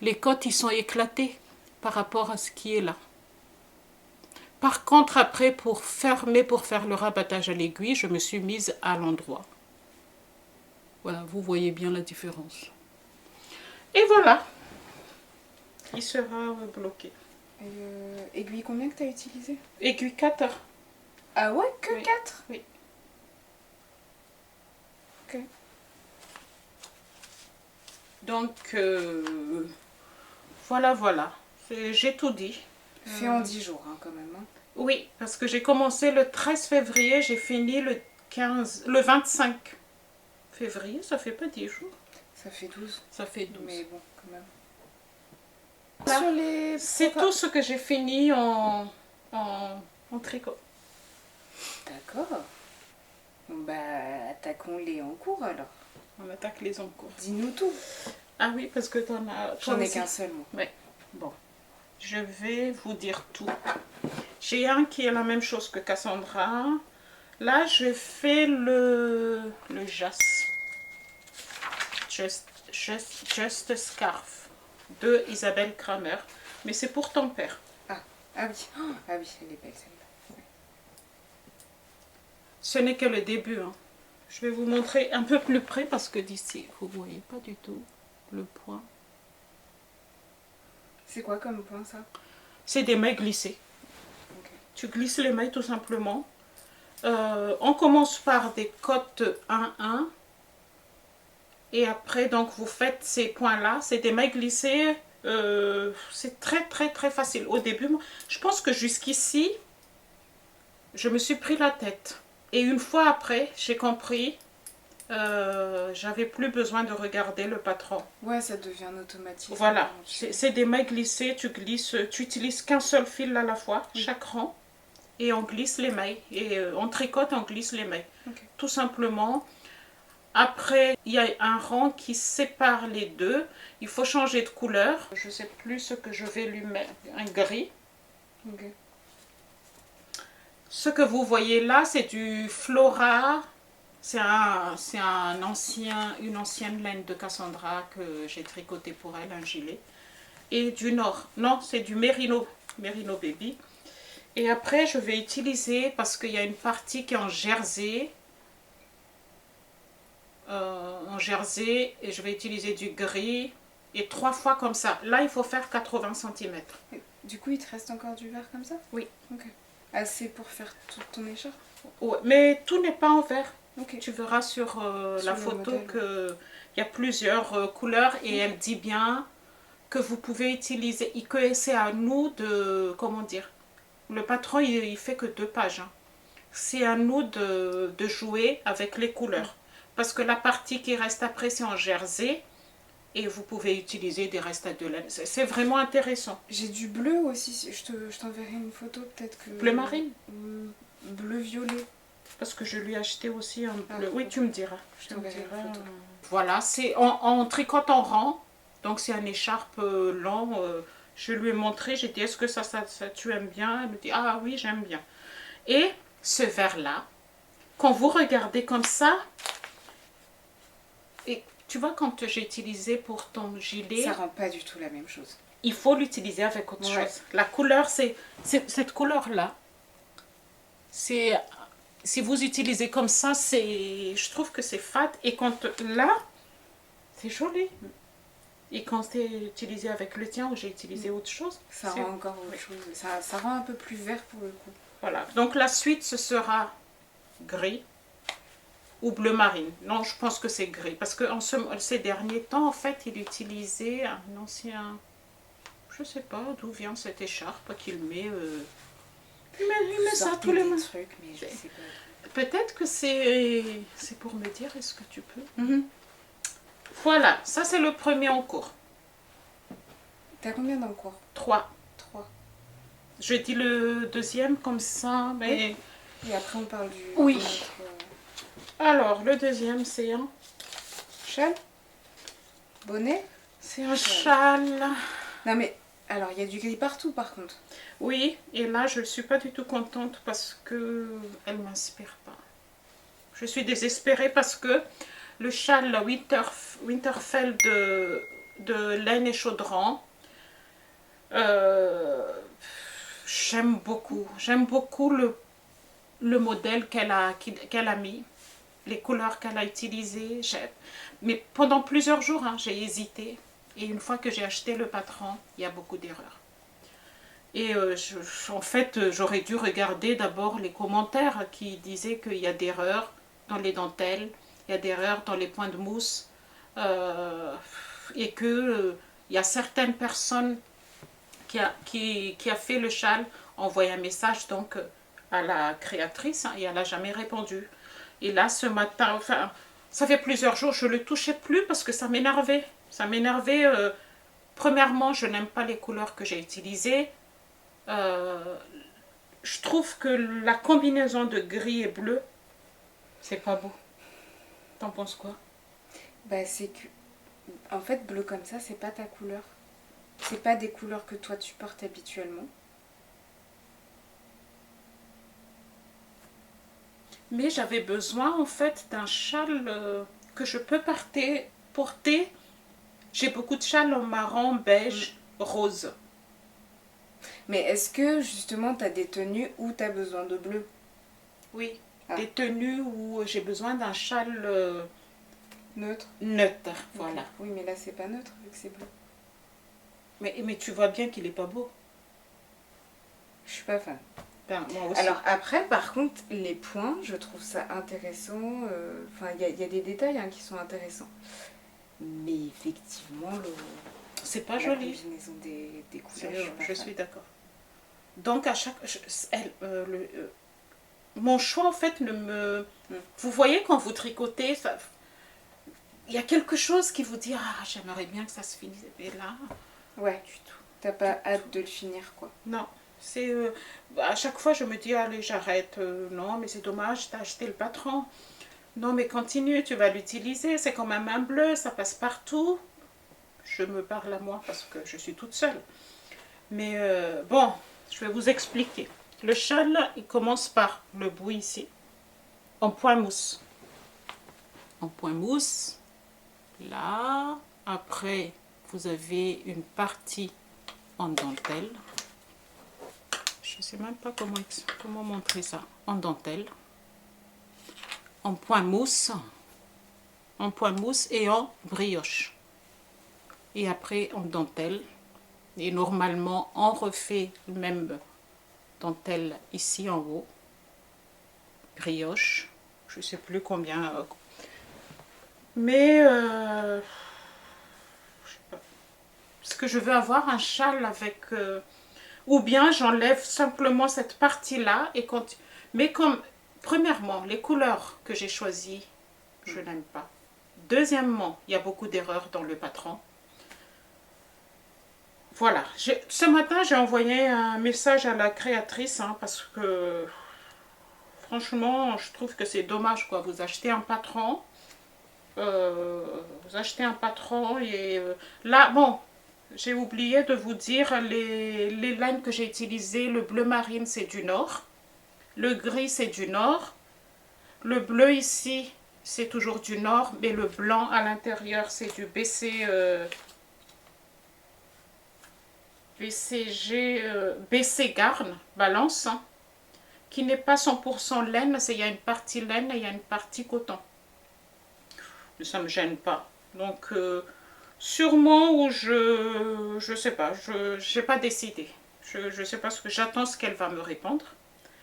les cottes, ils sont éclatés par rapport à ce qui est là. Par contre, après, pour faire le rabattage à l'aiguille, je me suis mise à l'endroit. Voilà, vous voyez bien la différence. Et voilà. Il sera bloqué. Aiguille combien que tu as utilisé? Aiguille 4. Ah ouais, que 4? Oui. Ok. Donc, voilà. J'ai tout dit. Fait en 10 jours, hein, quand même. Hein. Oui, parce que j'ai commencé le 13 février, j'ai fini le 25 février, ça fait pas 10 jours. Ça fait 12. Ça fait 12. Mais bon, quand même. Voilà. C'est tout ce que j'ai fini en tricot. D'accord. Bon, bah, attaquons les en cours alors. On attaque les en cours. Dis-nous tout. Ah oui, parce que t'en as... J'en ai qu'un seul, moi. Oui, bon. Je vais vous dire tout. J'ai un qui est la même chose que Cassandra. Là, je fais le Just Scarf de Isabelle Kramer. Mais c'est pour ton père. Ah oui. Ah oui, elle est belle celle-là. Ouais. Ce n'est que le début. Hein. Je vais vous montrer un peu plus près parce que d'ici, vous ne voyez pas du tout le point. C'est quoi comme point ça? C'est des mailles glissées. Okay. Tu glisses les mailles tout simplement. On commence par des cottes 1-1. Et après, donc, vous faites ces points-là. C'est des mailles glissées. C'est très, très, très facile. Au début, je pense que jusqu'ici, je me suis pris la tête. Et une fois après, j'ai compris, j'avais plus besoin de regarder le patron. Ouais, ça devient automatique. Voilà, c'est des mailles glissées, tu utilises qu'un seul fil à la fois, chaque rang, et on glisse les mailles. Et on tricote, on glisse les mailles. Okay. Tout simplement. Après, il y a un rang qui sépare les deux. Il faut changer de couleur. Je ne sais plus ce que je vais lui mettre, un gris. Okay. Ce que vous voyez là, c'est du Flora. C'est une ancienne laine de Cassandra que j'ai tricoté pour elle, un gilet. Et du Nord. Non, c'est du Merino Baby. Et après, je vais utiliser, parce qu'il y a une partie qui est en jersey. Et je vais utiliser du gris. Et 3 fois comme ça. Là, il faut faire 80 cm. Du coup, il te reste encore du vert comme ça? Oui. Ok. Assez pour faire toute ton écharpe? Ouais, mais tout n'est pas en vert. Okay. Tu verras sur la photo qu'il y a plusieurs couleurs et elle dit bien que vous pouvez utiliser, et que c'est à nous de, comment dire, le patron il fait que 2 pages. Hein. C'est à nous de jouer avec les couleurs. Parce que la partie qui reste après c'est en jersey et vous pouvez utiliser des restes de laine. C'est vraiment intéressant. J'ai du bleu aussi, je t'enverrai une photo peut-être que... Bleu marine bleu-violet. Parce que je lui ai acheté aussi un bleu. Oui, tu me diras. Je t'enverrai une photo. Voilà, c'est en tricote en rang. Donc c'est un écharpe long. Je lui ai montré, j'ai dit, est-ce que ça tu aimes bien? Elle me dit, ah oui, j'aime bien. Et ce vert-là, quand vous regardez comme ça, Et tu vois, quand j'ai utilisé pour ton gilet, Ça rend pas du tout la même chose. il faut l'utiliser avec autre chose. La couleur, c'est cette couleur-là. C'est si vous utilisez comme ça, je trouve que c'est fade. Et quand là, c'est joli. Et quand c'est utilisé avec le tien ou j'ai utilisé autre chose, ça rend encore autre chose. Ça rend un peu plus vert pour le coup. Voilà. Donc la suite, ce sera gris ou bleu marine. Non, je pense que c'est gris. Parce que ces derniers temps, en fait, il utilisait un ancien... Je sais pas d'où vient cette écharpe qu'il met... Il met ça tous les mois. Mais je sais pas. Peut-être que c'est pour me dire, est-ce que tu peux Voilà, ça c'est le premier en cours. T'as combien dans le cours? 3. 3. Je dis le deuxième comme ça, mais... Oui. Et après on parle du... Oui. Alors, le deuxième, c'est un... Châle? Bonnet? C'est un châle. Non mais, alors il y a du gris partout par contre. Oui, et là, je ne suis pas du tout contente parce que elle ne m'inspire pas. Je suis désespérée parce que le châle Winterfell de laine et chaudron, j'aime beaucoup. J'aime beaucoup le modèle qu'elle a mis, les couleurs qu'elle a utilisées. Mais pendant plusieurs jours, j'ai hésité. Et une fois que j'ai acheté le patron, il y a beaucoup d'erreurs. Et en fait, j'aurais dû regarder d'abord les commentaires qui disaient qu'il y a des erreurs dans les dentelles, il y a des erreurs dans les points de mousse, et qu'il y a certaines personnes qui a fait le châle, envoyé un message donc à la créatrice, et elle n'a jamais répondu. Et là, ce matin, enfin, ça fait plusieurs jours, je ne le touchais plus parce que ça m'énervait. Ça m'énervait. Premièrement, je n'aime pas les couleurs que j'ai utilisées. Je trouve que la combinaison de gris et bleu, c'est pas beau. T'en penses quoi? Bah c'est que... En fait, bleu comme ça, c'est pas ta couleur. C'est pas des couleurs que toi tu portes habituellement. Mais j'avais besoin en fait d'un châle que je peux porter. J'ai beaucoup de châles en marron, beige, rose. Mais est-ce que justement tu as des tenues où tu as besoin de bleu? Oui, des tenues où j'ai besoin d'un châle neutre. Neutre, voilà. Oui, mais là c'est pas neutre vu que c'est bleu. Mais tu vois bien qu'il est pas beau. Je suis pas fan. Ben, moi aussi. Alors après, par contre, les points, je trouve ça intéressant. Enfin, il y a des détails qui sont intéressants. Mais effectivement, c'est pas la joli. combinaison des couleurs, je suis d'accord. Donc à chaque... mon choix en fait ne me... Vous voyez quand vous tricotez, il y a quelque chose qui vous dit « Ah, j'aimerais bien que ça se finisse. » Et là... Ouais, du tout. T'as pas hâte de le finir, quoi. Non. C'est à chaque fois je me dis allez j'arrête, non mais c'est dommage, t'as acheté le patron, non mais continue, tu vas l'utiliser, c'est quand même un bleu, ça passe partout. Je me parle à moi parce que je suis toute seule, mais bon, je vais vous expliquer. Le châle il commence par le bout ici en point mousse, là. Après vous avez une partie en dentelle. Je ne sais même pas comment montrer ça. En dentelle, en point mousse et en brioche. Et après en dentelle. Et normalement, on refait le même dentelle ici en haut. Brioche. Je ne sais plus combien. Mais je sais pas. Parce que je veux avoir un châle avec... ou bien j'enlève simplement cette partie-là et continue. Mais comme, premièrement, les couleurs que j'ai choisies, je n'aime pas. Deuxièmement, il y a beaucoup d'erreurs dans le patron. Voilà. Ce matin, j'ai envoyé un message à la créatrice parce que, franchement, je trouve que c'est dommage, quoi. Vous achetez un patron. Et là, bon... J'ai oublié de vous dire les laines que j'ai utilisées. Le bleu marine, c'est du nord. Le gris, c'est du nord. Le bleu ici, c'est toujours du Nord, mais le blanc à l'intérieur, c'est du BC Garn, Balance, hein, qui n'est pas 100% laine, il y a une partie laine et il y a une partie coton. Mais ça ne me gêne pas. Donc, sûrement ou je sais pas, je n'ai pas décidé. Je sais pas ce que j'attends, ce qu'elle va me répondre.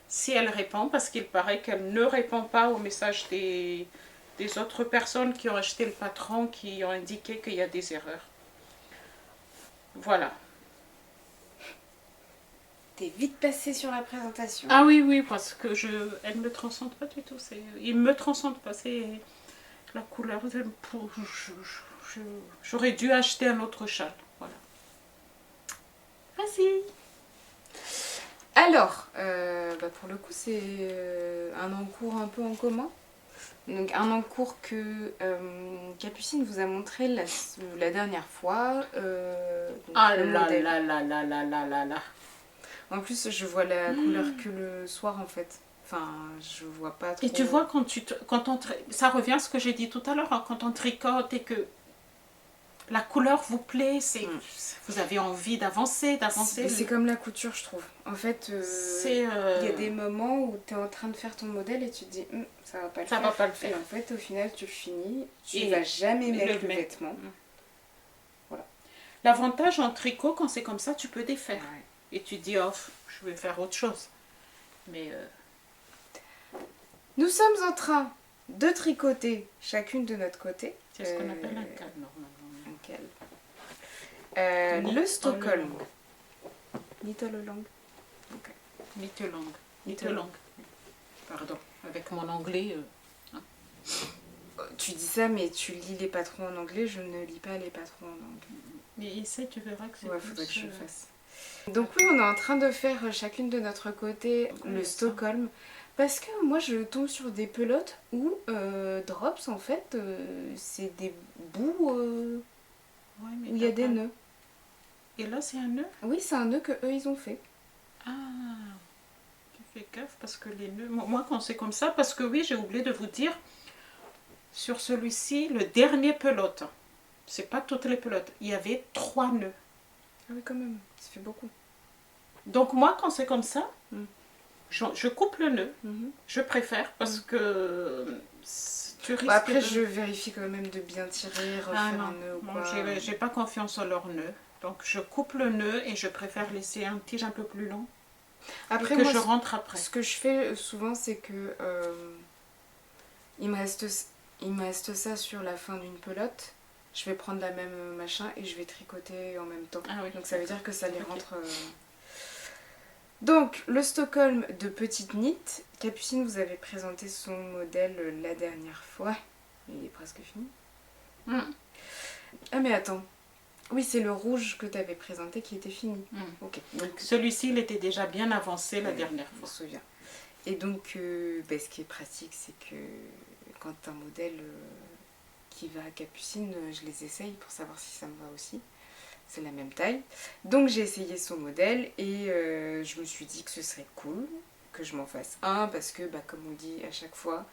Si elle répond, parce qu'il paraît qu'elle ne répond pas au message des autres personnes qui ont acheté le patron, qui ont indiqué qu'il y a des erreurs. Voilà. T'es vite passé sur la présentation. Ah oui, oui, parce que elle ne me transcende pas du tout. Il ne me transcende pas, c'est la couleur. J'aurais dû acheter un autre châle. Voilà. Vas-y. Alors, pour le coup, c'est un encours un peu en commun. Donc, un encours que Capucine vous a montré la dernière fois. Ah là là là là là là là là. En plus, je vois la couleur que le soir, en fait. Enfin, je vois pas trop. Et tu vois, ça revient à ce que j'ai dit tout à l'heure, hein, quand on tricote et que la couleur vous plaît, vous avez envie d'avancer. C'est comme la couture, je trouve. En fait, il y a des moments où tu es en train de faire ton modèle et tu te dis ça va pas le faire. Ça va pas le faire. Et en fait, au final, tu le finis. Tu ne vas jamais mettre le vêtement. Voilà. L'avantage en tricot, quand c'est comme ça, tu peux défaire. Ouais. Et tu dis, oh, je vais faire autre chose. Mais nous sommes en train de tricoter chacune de notre côté. C'est ce qu'on appelle un cal, normalement. Un cal. Le Stockholm. Nitololang. Okay. Nitololang. Pardon, avec mon anglais. Hein. Tu dis ça, mais tu lis les patrons en anglais. Je ne lis pas les patrons en anglais. Mais essaie, tu verras que c'est. Ouais, faudrait que je le fasse. Donc oui, on est en train de faire chacune de notre côté le Stockholm. Parce que moi, je tombe sur des pelotes où drops, en fait, c'est des bouts ouais, où il y a des nœuds. Et là, c'est un nœud? Oui, c'est un nœud que eux ils ont fait. Ah, tu fais gaffe parce que les nœuds... Moi, quand c'est comme ça, parce que oui, j'ai oublié de vous dire, sur celui-ci, le dernier pelote, c'est pas toutes les pelotes, il y avait 3 nœuds. Ah oui, quand même, ça fait beaucoup. Donc moi, quand c'est comme ça, je coupe le nœud. Je préfère parce que tu risques après, je vérifie quand même de bien tirer, refaire un nœud ou quoi. J'ai pas confiance en leur nœud. Donc je coupe le nœud et je préfère laisser un tige un peu plus long. Après, que moi, je rentre après. Ce que je fais souvent, c'est que il me reste ça sur la fin d'une pelote. Je vais prendre la même machin et je vais tricoter en même temps. Ah oui, donc ça veut dire que ça les rentre. Donc le Stockholm de Petite Knit. Capucine, vous avez présenté son modèle la dernière fois. Il est presque fini. Ah mais attends. Oui, c'est le rouge que tu avais présenté qui était fini. Ok. Donc celui-ci, il était déjà bien avancé la dernière fois. Je me souviens. Et donc, ce qui est pratique, c'est que quand tu as un modèle qui va à Capucine, je les essaye pour savoir si ça me va aussi. C'est la même taille. Donc j'ai essayé son modèle et je me suis dit que ce serait cool que je m'en fasse un parce que, comme on dit à chaque fois,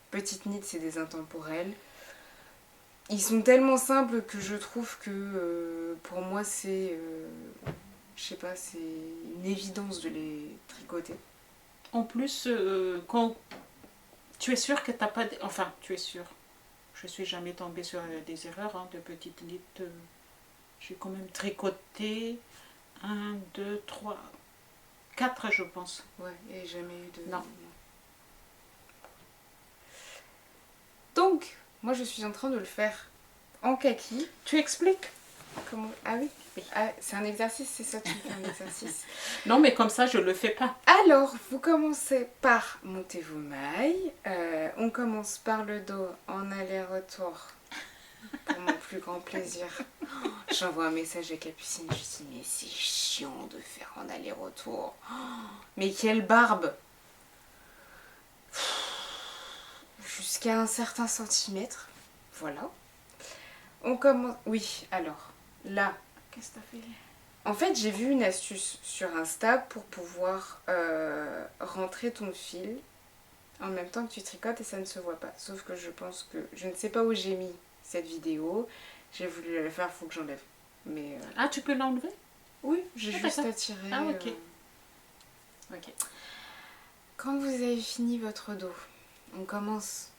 Petite Knit, c'est des intemporels. Ils sont tellement simples que je trouve que pour moi c'est, je sais pas, c'est une évidence de les tricoter. En plus, quand tu es sûre que t'as pas, enfin tu es sûre, je suis jamais tombée sur des erreurs de Petite Knit. J'ai quand même tricoté 1, 2, 3, 4 je pense. Ouais, et jamais eu de... Non. Donc, moi je suis en train de le faire en kaki. Tu expliques? Comment... Ah oui, ah, c'est un exercice, c'est ça, tu fais un exercice. Non, mais comme ça, je le fais pas. Alors, vous commencez par monter vos mailles. On commence par le dos en aller-retour. Pour mon plus grand plaisir. J'envoie un message à Capucine, je dis mais c'est chiant de faire en aller-retour. Mais quelle barbe! Jusqu'à un certain centimètre. Voilà. On commence... Oui, alors, là... Qu'est-ce que t'as fait? En fait, j'ai vu une astuce sur Insta pour pouvoir rentrer ton fil en même temps que tu tricotes et ça ne se voit pas. Sauf que je pense que... Je ne sais pas où j'ai mis cette vidéo. J'ai voulu la faire, il faut que j'enlève. Mais Ah, tu peux l'enlever? oui, j'ai Ah, juste d'accord. à tirer. Ah, ok. Ok. Quand vous avez fini votre dos, on commence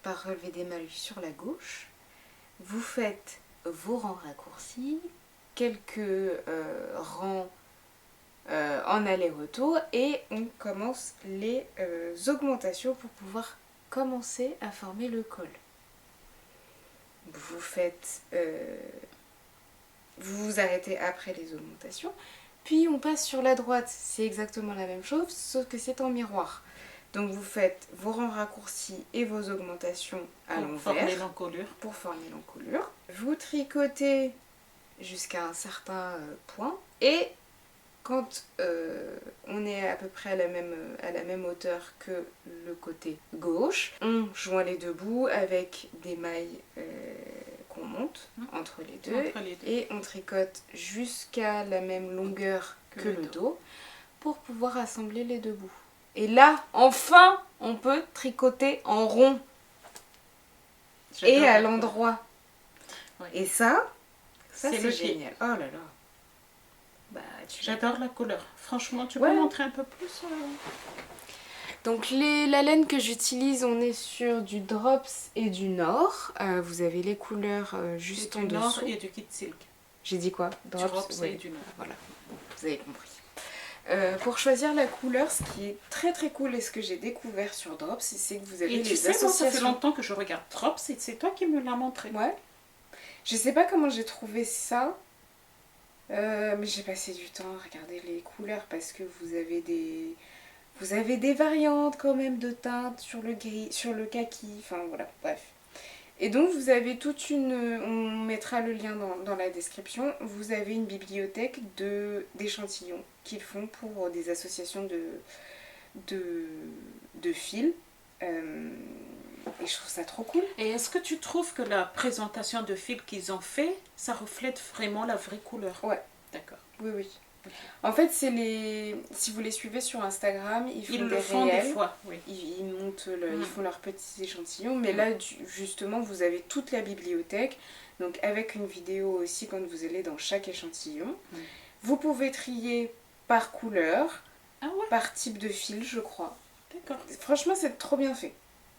par relever des malus sur la gauche. Vous faites vos rangs raccourcis, quelques rangs en aller-retour et on commence les augmentations pour pouvoir commencer à former le col. Vous faites, vous vous arrêtez après les augmentations, puis on passe sur la droite, c'est exactement la même chose, sauf que c'est en miroir. Donc vous faites vos rangs raccourcis et vos augmentations à Pour former l'envers l'encolure. pour former l'encolure. Vous tricotez jusqu'à un certain point et quand on est à peu près à la même hauteur que le côté gauche, on joint les deux bouts avec des mailles qu'on monte entre les deux et on tricote jusqu'à la même longueur que le dos pour pouvoir assembler les deux bouts. Et là, enfin, on peut tricoter en rond et à l'endroit. Ouais. Et ça c'est le génial. Oh là là. Bah, j'adore la couleur. Franchement, tu Ouais. peux montrer un peu plus Donc la laine que j'utilise, on est sur du Drops et du Nord. Vous avez les couleurs juste en dessous. Du Nord et du Kit Silk. J'ai dit quoi? Drops ouais. et du Nord. Voilà, vous avez compris. Pour choisir la couleur, ce qui est très très cool et ce que j'ai découvert sur Drops, c'est que vous avez et les tu sais, associations. moi, ça fait longtemps que je regarde Drops et c'est toi qui me l'as montré. Ouais. Je sais pas comment j'ai trouvé ça, mais j'ai passé du temps à regarder les couleurs parce que vous avez des variantes quand même de teintes sur le gris, sur le kaki, enfin voilà, bref. Et donc vous avez toute une... On mettra le lien dans la description. Vous avez une bibliothèque d'échantillons qu'ils font pour des associations de fils. Et je trouve ça trop cool. Et est-ce que tu trouves que la présentation de fils qu'ils ont fait, ça reflète vraiment la vraie couleur? Ouais. D'accord. Oui, oui. Okay. En fait, si vous les suivez sur Instagram, ils le font réels, des fois, oui. Ils montent, ils font leurs petits échantillons. Mais là, justement, vous avez toute la bibliothèque. Donc avec une vidéo aussi quand vous allez dans chaque échantillon. Vous pouvez trier par couleur, par type de fil, je crois. D'accord. Franchement, c'est trop bien fait.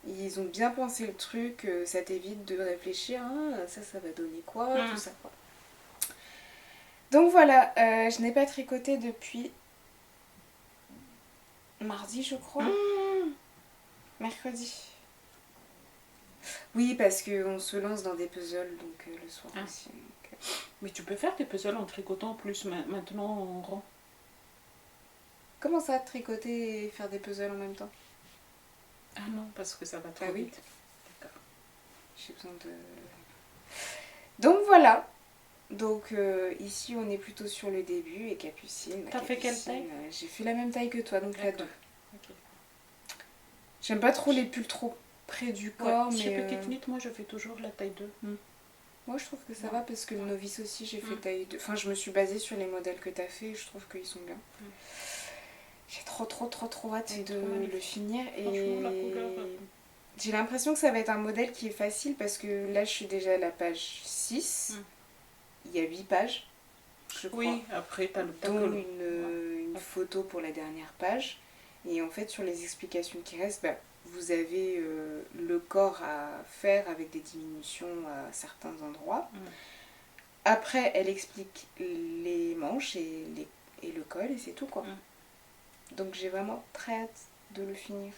Ils ont bien pensé le truc, ça t'évite de réfléchir, ça va donner quoi, tout ça quoi. Donc voilà, je n'ai pas tricoté depuis mardi, je crois. Mercredi. Oui, parce qu'on se lance dans des puzzles, donc le soir aussi. Donc, Mais tu peux faire des puzzles en tricotant en plus maintenant en rang. Comment ça, tricoter et faire des puzzles en même temps? Ah non, parce que ça va trop vite. D'accord. J'ai besoin de... Donc voilà. Donc ici on est plutôt sur le début et Capucine. T'as fait quelle taille? J'ai fait la même taille que toi, donc la 2. Okay. J'aime pas trop les pulls trop près du corps, mais... Chez Petite Knit, moi je fais toujours la taille 2. Moi je trouve que ça va parce que le novice aussi j'ai fait taille 2. Enfin je me suis basée sur les modèles que t'as fait et je trouve qu'ils sont bien. J'ai trop hâte de le finir et j'ai l'impression que ça va être un modèle qui est facile parce que là je suis déjà à la page 6. Il y a 8 pages, je crois. Oui, après tu as le dont une photo pour la dernière page. Et en fait sur les explications qui restent, vous avez le corps à faire avec des diminutions à certains endroits. Après elle explique les manches et le col et c'est tout quoi. Donc j'ai vraiment très hâte de le finir.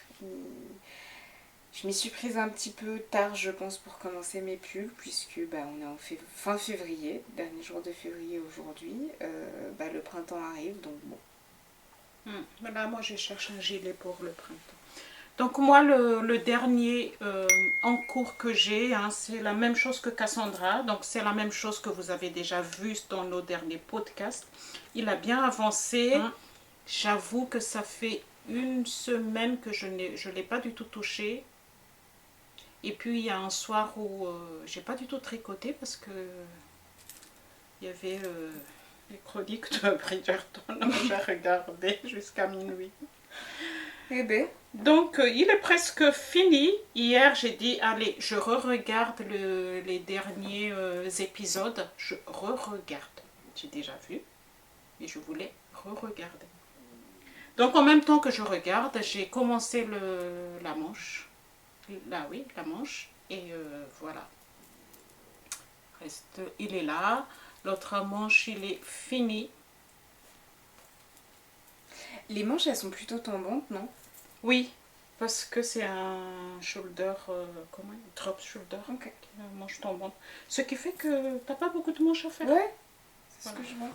Je m'y suis prise un petit peu tard, je pense, pour commencer mes pulls, puisque on est en fin février, dernier jour de février aujourd'hui. Le printemps arrive, donc bon. Là, moi, je cherche un gilet pour le printemps. Donc moi, le dernier en cours que j'ai, c'est la même chose que Cassandra. Donc c'est la même chose que vous avez déjà vu dans nos derniers podcasts. Il a bien avancé. J'avoue que ça fait une semaine que je ne l'ai pas du tout touché. Et puis il y a un soir où j'ai pas du tout tricoté parce que il y avait les chroniques de Bridgerton. J'ai regardé jusqu'à minuit. Eh ben. Donc, il est presque fini. Hier, j'ai dit, allez, je re-regarde les derniers épisodes. Je re-regarde. J'ai déjà vu, et je voulais re-regarder. Donc, en même temps que je regarde, j'ai commencé la manche. Là, oui, la manche. Et voilà. Reste, il est là. L'autre manche, il est fini. Les manches, elles sont plutôt tombantes, non? Oui, parce que c'est un shoulder, comment drop shoulder, Ok. une manche tombante. Ce qui fait que t'as pas beaucoup de manches à faire. Ouais, c'est Voilà. ce que je vois.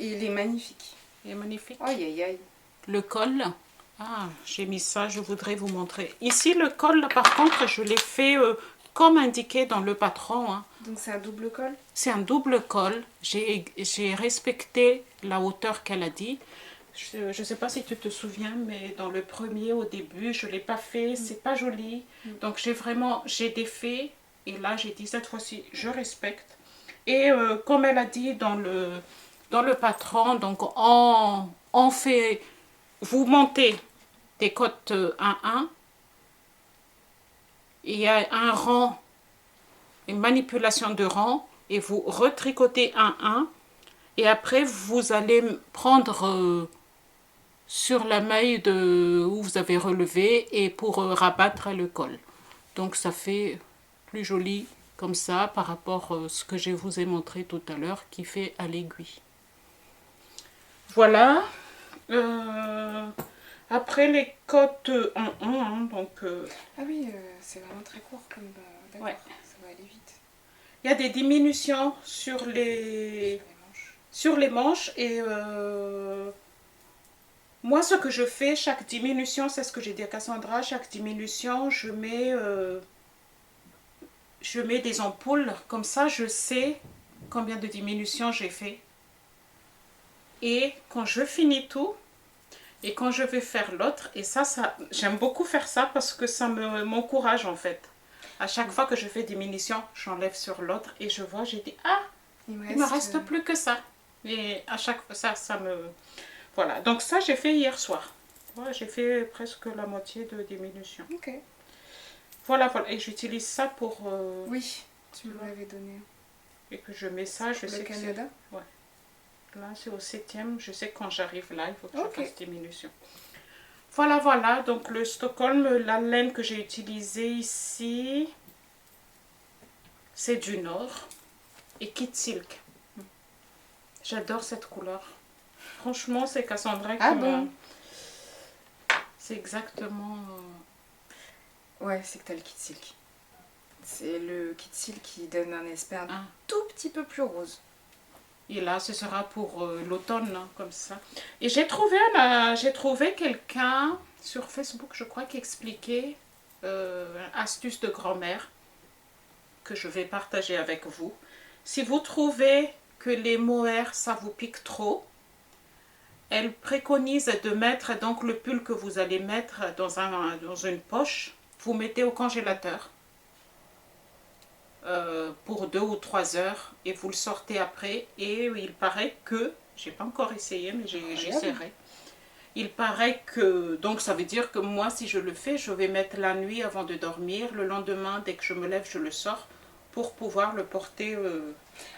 Il est magnifique. Il est magnifique. Aïe, aïe, aïe. Le col, ah, j'ai mis ça, je voudrais vous montrer. Ici, le col, par contre, je l'ai fait comme indiqué dans le patron. Hein. Donc c'est un double col? C'est un double col. J'ai respecté la hauteur qu'elle a dit. Je ne sais pas si tu te souviens, mais dans le premier, au début, je ne l'ai pas fait, c'est pas joli. Donc j'ai défait, et là j'ai dit cette fois-ci, je respecte. Et comme elle a dit dans le patron, donc on fait, vous montez des côtes 1-1, il y a un rang, une manipulation de rang, et vous retricotez 1-1, et après vous allez prendre sur la maille où vous avez relevé et pour rabattre le col. Donc ça fait plus joli comme ça par rapport à ce que je vous ai montré tout à l'heure qui fait à l'aiguille. Voilà. Après les côtes 1-1, hein, donc... Ah oui, c'est vraiment très court comme... D'accord, ouais. ça va aller vite. Il y a des diminutions sur les manches et... moi, ce que je fais, chaque diminution, c'est ce que j'ai dit à Cassandra, chaque diminution, je mets des ampoules. Comme ça, je sais combien de diminutions j'ai fait. Et quand je finis tout, et quand je vais faire l'autre, et ça j'aime beaucoup faire ça parce que ça m'encourage en fait. À chaque fois que je fais diminution, j'enlève sur l'autre et je vois, j'ai dit, ah, il me reste plus que ça. Et à chaque fois, ça me... Voilà, donc ça j'ai fait hier soir. Voilà, j'ai fait presque la moitié de diminution. Ok. Voilà, voilà. Et j'utilise ça pour... oui, tu me l'avais donné. Et que je mets ça, je sais que Canada. Ouais. Là, c'est au 7e. Je sais que quand j'arrive là, il faut que je fasse diminution. Voilà, voilà. Donc, le Stockholm, la laine que j'ai utilisée ici, c'est du Nord. Et Kit Silk. J'adore cette couleur. Franchement, c'est Cassandra qui bon. C'est exactement... Ouais, c'est que t'as le Kit Silk. C'est le Kit Silk qui donne un aspect un tout petit peu plus rose. Et là, ce sera pour l'automne, hein, comme ça. Et j'ai trouvé quelqu'un sur Facebook, je crois, qui expliquait une astuce de grand-mère que je vais partager avec vous. Si vous trouvez que les mohair, ça vous pique trop, elle préconise de mettre donc le pull que vous allez mettre dans une poche, vous mettez au congélateur. Pour 2 ou 3 heures et vous le sortez après et il paraît que, j'ai pas encore essayé mais j'essaierai, il paraît que, donc ça veut dire que moi si je le fais, je vais mettre la nuit avant de dormir, le lendemain dès que je me lève je le sors pour pouvoir le porter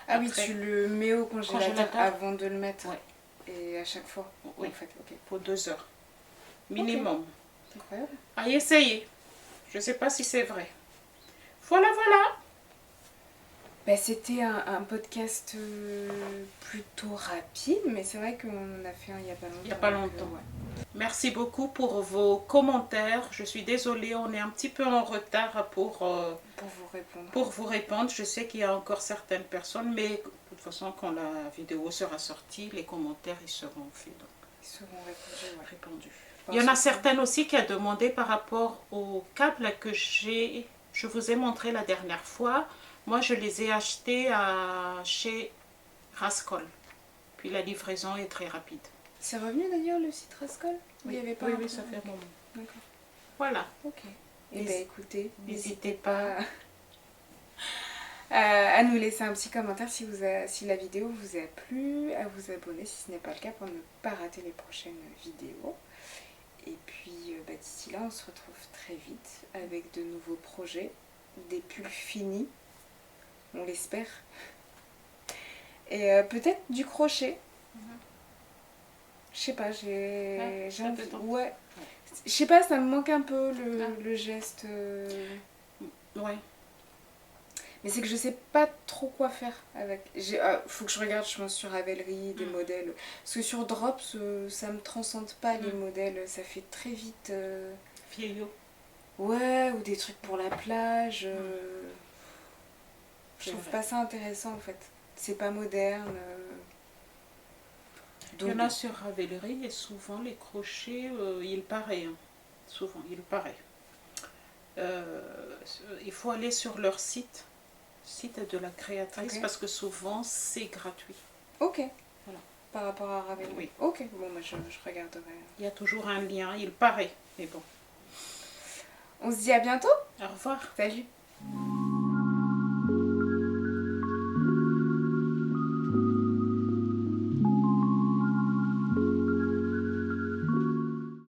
ah oui, tu le mets au congélateur avant de le mettre. Ouais. Et à chaque fois. Oui, en fait, pour 2 heures minimum. Incroyable. À essayer, je sais pas si c'est vrai. Voilà, voilà. Bah, c'était un podcast plutôt rapide, mais c'est vrai qu'on en a fait un il n'y a pas longtemps. Il n'y a pas longtemps. Merci beaucoup pour vos commentaires. Je suis désolée, on est un petit peu en retard pour vous répondre. Je sais qu'il y a encore certaines personnes, mais de toute façon, quand la vidéo sera sortie, les commentaires ils seront faits. Donc, ils seront répondus. Il y en a certaines aussi qui ont demandé par rapport aux câbles que je vous ai montré la dernière fois. Moi, je les ai achetés chez Rascol. Puis la livraison est très rapide. C'est revenu d'ailleurs le site Rascol? Oui, il y avait pas oui, ça fait un moment. D'accord. Voilà. Ok. Et bien écoutez, n'hésitez pas à nous laisser un petit commentaire si la vidéo vous a plu, à vous abonner si ce n'est pas le cas pour ne pas rater les prochaines vidéos. Et puis d'ici là, on se retrouve très vite avec de nouveaux projets, des pulls finis, on l'espère. Et peut-être du crochet. Je sais pas, j'ai envie. Ouais. Je sais pas, ça me manque un peu le geste. Ouais. Mais c'est que je sais pas trop quoi faire avec. Faut que je regarde, je pense, sur Ravelry des modèles. Parce que sur Drops, ça me transcende pas les modèles. Ça fait très vite. Vieillot. Ouais, ou des trucs pour la plage. Je trouve pas ça intéressant en fait. C'est pas moderne. Il y en a sur Ravelry et souvent les crochets, il paraît. Hein. Souvent, il paraît. Il faut aller sur leur site de la créatrice, parce que souvent c'est gratuit. Ok. Voilà. Par rapport à Ravelry. Oui. Ok, bon, je regarderai. Il y a toujours un lien, il paraît, mais bon. On se dit à bientôt. Au revoir. Salut.